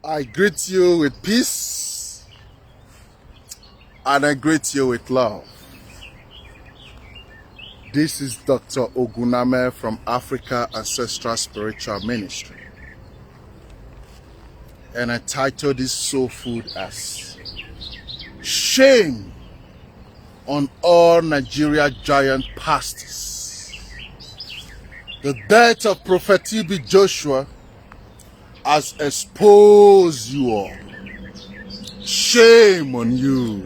I greet you with peace and I greet you with love. This is Dr. Oguname from Africa Ancestral Spiritual Ministry. And I titled this soul food as Shame on all Nigeria giant pastors. The death of Prophet TB Joshua has exposed you all. Shame on you.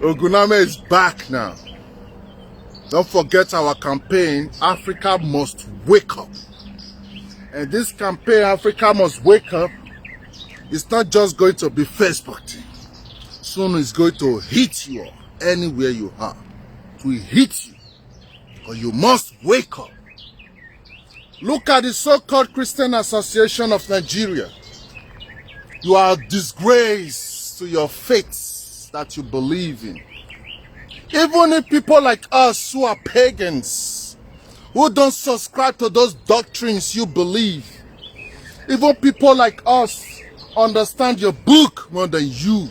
Oguname is back now. Don't forget our campaign, Africa Must Wake Up. And this campaign, Africa Must Wake Up, is not just going to be Facebook thing. Soon it's going to hit you all, anywhere you are. It will hit you. But you must wake up. Look at the so-called Christian Association of Nigeria. You are a disgrace to your faith that you believe in. Even if people like us who are pagans, who don't subscribe to those doctrines you believe, even people like us understand your book more than you.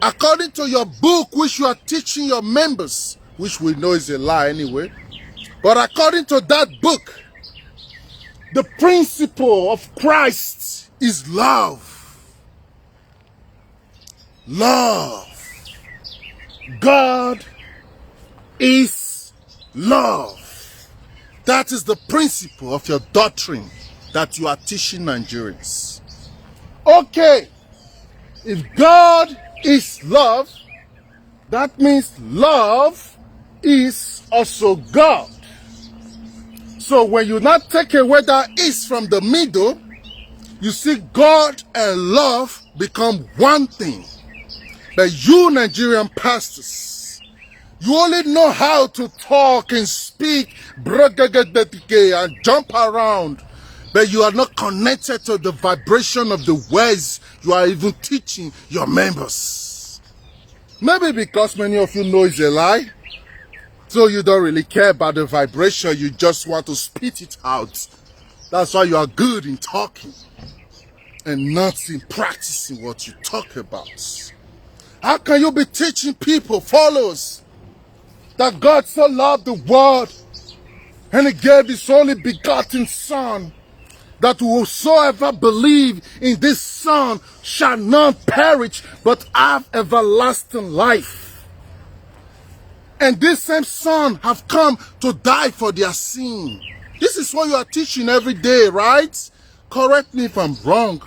According to your book, which you are teaching your members, which we know is a lie anyway, but according to that book, the principle of Christ is love. Love. God is love. That is the principle of your doctrine that you are teaching Nigerians. Okay, if God is love, that means love is also God. So when you not take away that is from the middle, you see God and love become one thing. But you Nigerian pastors, you only know how to talk and speak and jump around, but you are not connected to the vibration of the words you are even teaching your members. Maybe because many of you know it's a lie, so you don't really care about the vibration, you just want to spit it out. That's why you are good in talking and not in practicing what you talk about. How can you be teaching people, followers, that God so loved the world and He gave His only begotten Son, that whosoever believe in this Son shall not perish but have everlasting life? And this same Son have come to die for their sin. This is what you are teaching every day, right? Correct me if I'm wrong.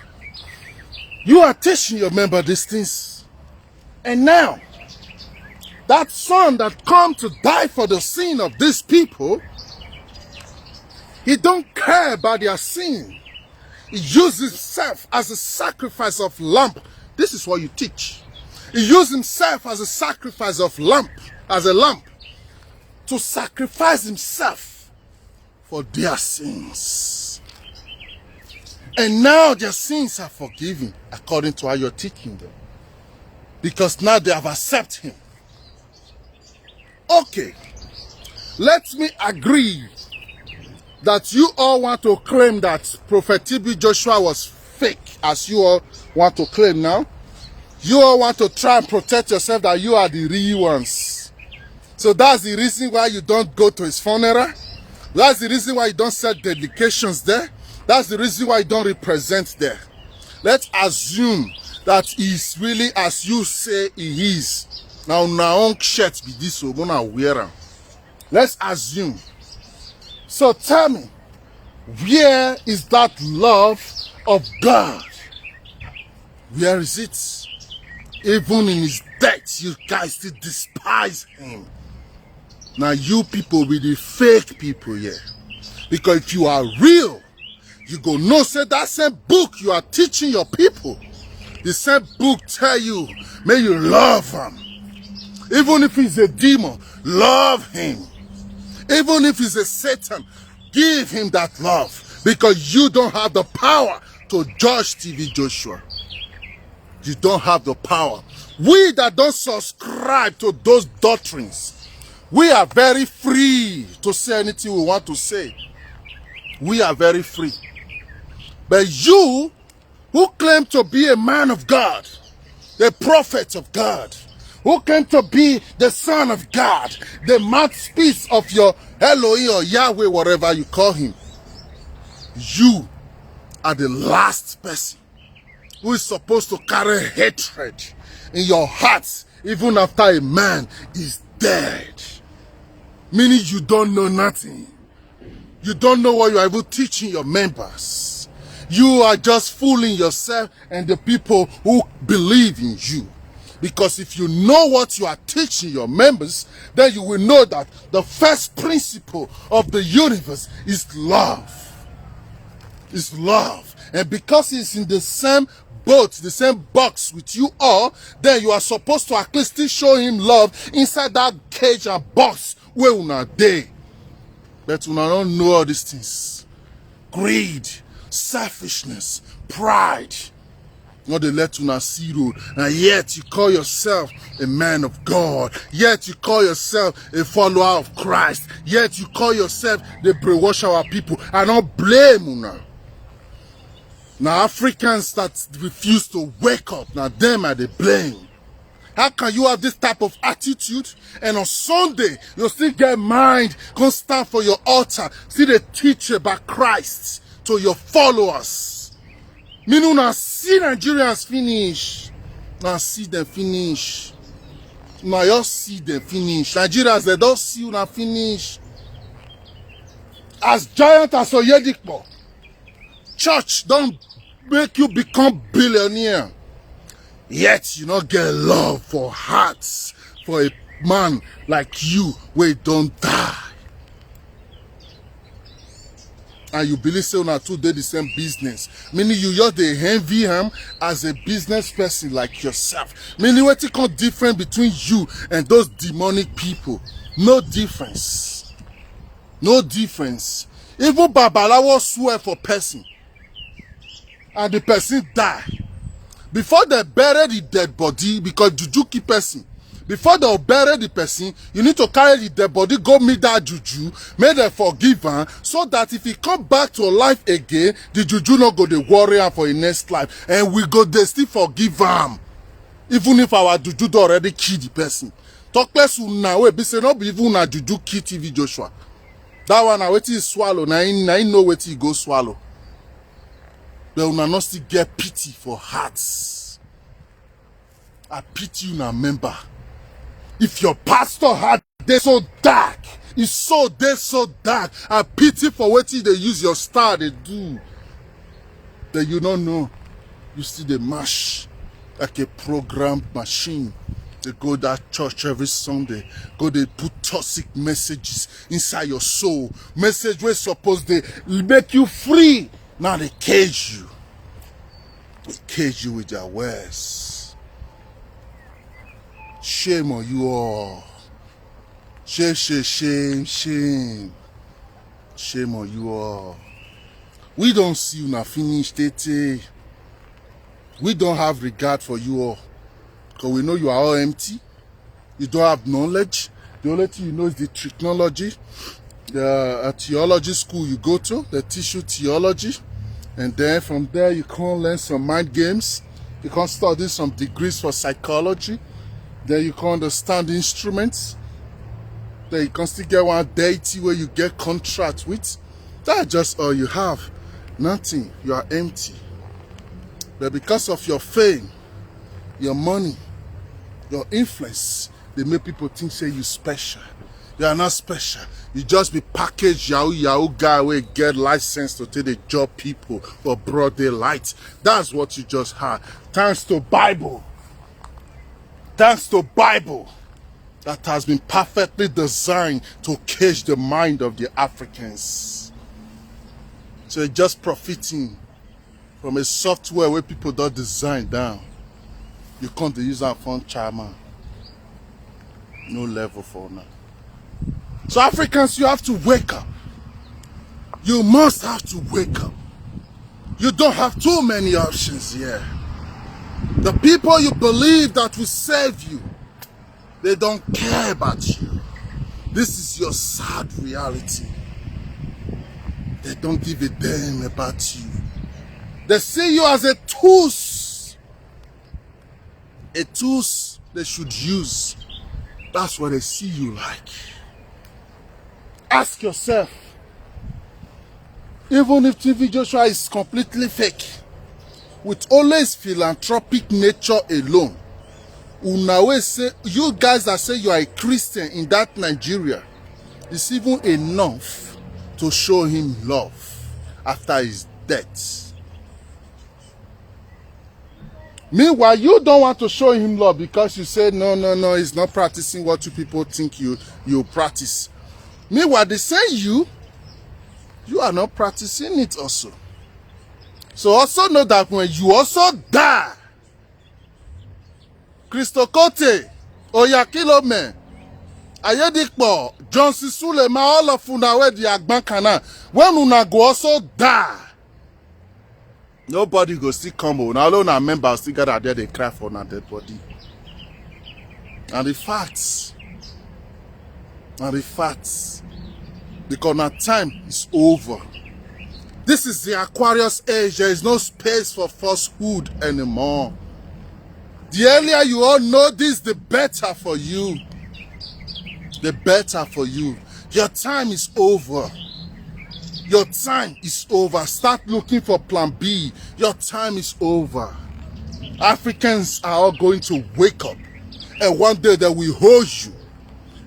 You are teaching your member these things. And now, that Son that come to die for the sin of these people, He don't care about their sin. He uses Himself as a sacrifice of lamb. This is what you teach. He used Himself as a sacrifice of lamb, as a lamb, to sacrifice Himself for their sins. And now their sins are forgiven according to how you're teaching them. Because now they have accepted Him. Okay, let me agree that you all want to claim that Prophet TB Joshua was fake, as you all want to claim now. You all want to try and protect yourself that you are the real ones. So that's the reason why you don't go to his funeral. That's the reason why you don't set dedications there. That's the reason why you don't represent there. Let's assume that he's really as you say he is. Now own shirt be this, so gonna wear him. Let's assume. So tell me, where is that love of God? Where is it? Even in his death, you guys still despise him. Now you people be the fake people here. Because if you are real, you go know, say that same book you are teaching your people. The same book tell you, may you love him. Even if he's a demon, love him. Even if he's a Satan, give him that love. Because you don't have the power to judge TB Joshua. You don't have the power. We that don't subscribe to those doctrines, we are very free to say anything we want to say. We are very free. But you, who claim to be a man of God, the prophet of God, who claim to be the son of God, the mouthpiece of your Elohim or Yahweh, whatever you call him, you are the last person who is supposed to carry hatred in your heart even after a man is dead. Meaning you don't know nothing. You don't know what you are even teaching your members. You are just fooling yourself and the people who believe in you. Because if you know what you are teaching your members, then you will know that the first principle of the universe is love. Is love. And because it's in the same boat, the same box with you all, then you are supposed to at least still show him love inside that cage and box where una dey. But una don't know all these things. Greed, selfishness, pride. Not they let una see road. And yet you call yourself a man of God. Yet you call yourself a follower of Christ. Yet you call yourself the brainwash our people. I don't blame una. Now Africans that refuse to wake up, now them are the blame. How can you have this type of attitude and on Sunday you still get mind, come stand for your altar, still they teach about Christ to your followers? Meaning now see Nigerians finish. Now see them finish. Now you see them finish. Nigerians, they don't see you now finish. As giant as Oyedepo, church don't make you become billionaire. Yet you not get love for hearts for a man like you where don't die. And you believe say una two dey the same business. Meaning you just dey envy him as a business person like yourself. Meaning wetin come different between you and those demonic people? No difference. No difference. Even Babalawo swear for person. And the person die. Before they bury the dead body, because juju keep person, before they bury the person, you need to carry the dead body, go meet that juju, make them forgive him, so that if he come back to life again, the juju not go the warrior for his next life, and we go they still forgive him, even if our juju do already kill the person. Talk less now, we be say not be even a juju kill TV Joshua. That one now wait till swallow, now he know wait till he go swallow. But una not still get pity for hearts. I pity you now, member. If your pastor heart they so dark, it's so dark. I pity for what they use your star they do. That you don't know. You see the mash like a programmed machine. They go to that church every Sunday. Go they put toxic messages inside your soul. Message where supposed they make you free. Now they cage you. They cage you with their words. Shame on you all. Shame. Shame on you all. We don't see you now finish, Tete. We don't have regard for you all. Because we know you are all empty. You don't have knowledge. The only thing you know is the technology. The theology school you go to, they teach you theology. And then from there you can learn some mind games. You can study some degrees for psychology. Then you can understand the instruments. Then you can still get one deity where you get contract with. That's just all you have. Nothing. You are empty. But because of your fame, your money, your influence, they make people think say you special. You are not special. You just be packaged Yahoo guy where you get license to take the job people for broad daylight. That's what you just had. Thanks to Bible. Thanks to Bible. That has been perfectly designed to cage the mind of the Africans. So you're just profiting from a software where people don't design down. You can't use that phone charmer. No level for now. So Africans, you have to wake up. You must have to wake up. You don't have too many options here. The people you believe that will save you, they don't care about you. This is your sad reality. They don't give a damn about you. They see you as a tools. A tools they should use. That's what they see you like. Ask yourself, even if TV Joshua is completely fake, with only his philanthropic nature alone, you guys that say you are a Christian in that Nigeria, it's even enough to show him love after his death. Meanwhile, you don't want to show him love because you say, no, he's not practicing what you people think you practice. Meanwhile, they say you are not practicing it also. So also know that when you also die, Christo Kote, Oyakilome, Ayedikpo, Johnson Sulema, all of una where the Agbankana, when una go also die, nobody go still come home. Now alone our members still gather there, they cry for una dead body. And the facts, because now time is over. This is the Aquarius age. There is no space for falsehood anymore. The earlier you all know this, the better for you. The better for you. Your time is over. Your time is over. Start looking for plan B. Your time is over. Africans are all going to wake up, and one day they will hold you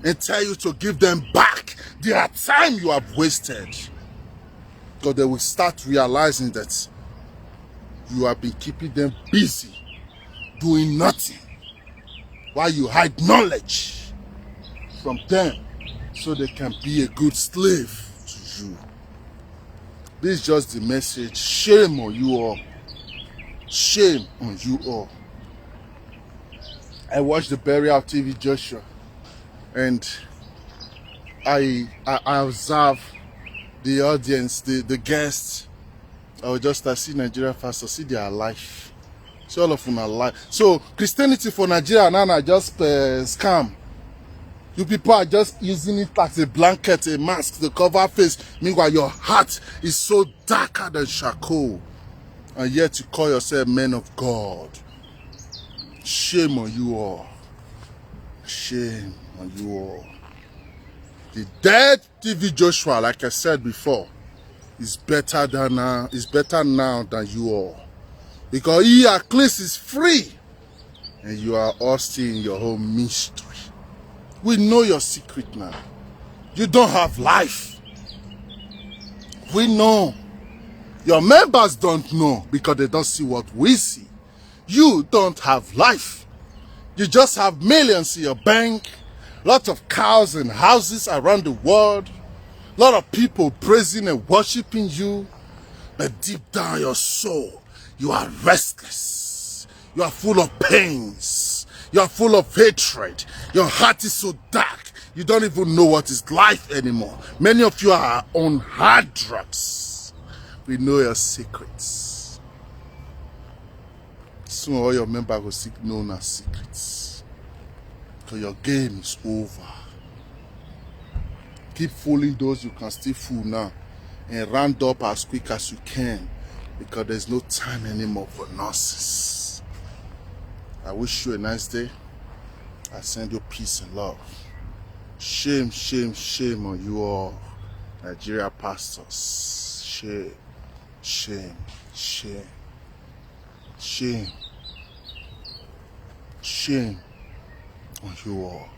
and tell you to give them back their time you have wasted. Because they will start realizing that you have been keeping them busy doing nothing while you hide knowledge from them so they can be a good slave to you. This is just the message. Shame on you all. Shame on you all. I watched the burial of TV Joshua, and I observe the audience, the guests. I will just see Nigeria first to see their life. See all of them are alive. So Christianity for Nigeria now are just scam. You people are just using it like a blanket, a mask to cover face. Meanwhile, your heart is so darker than charcoal. And yet you call yourself men of God. Shame on you all. Shame on you all. The dead TV Joshua, like I said before, is better now than you all. Because he at least is free. And you are all still in your own mystery. We know your secret now. You don't have life. We know. Your members don't know because they don't see what we see. You don't have life. You just have millions in your bank. Lots of cows and houses around the world. A lot of people praising and worshiping you. But deep down your soul, you are restless. You are full of pains. You are full of hatred. Your heart is so dark. You don't even know what is life anymore. Many of you are on hard drugs. We know your secrets. Soon all your members will seek known as secrets. So your game is over. Keep fooling those you can still fool now. And round up as quick as you can. Because there's no time anymore for nonsense. I wish you a nice day. I send you peace and love. Shame, shame, shame on you all, Nigeria pastors. Shame, shame, shame, shame, shame on you all.